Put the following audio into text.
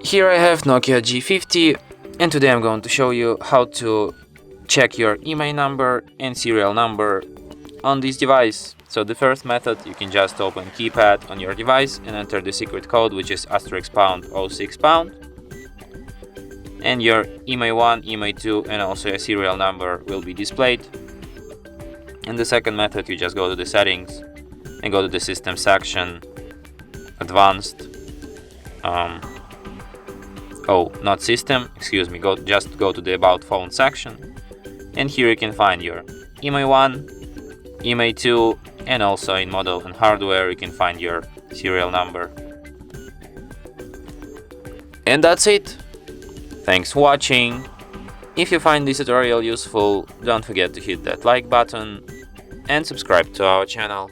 Here I have Nokia G50, and today I'm going to show you how to check your IMEI number and serial number on this device. So the first method, you can just open keypad on your device and enter the secret code, which is *#06#, and your IMEI1, IMEI2 and also a serial number will be displayed. And the second method, you just go to the settings and go to the system section, advanced, not system, excuse me, just go to the about phone section, and here you can find your IMEI1, IMEI2, and also in model and hardware you can find your serial number. And that's it. Thanks for watching. If you find this tutorial useful, don't forget to hit that like button and subscribe to our channel.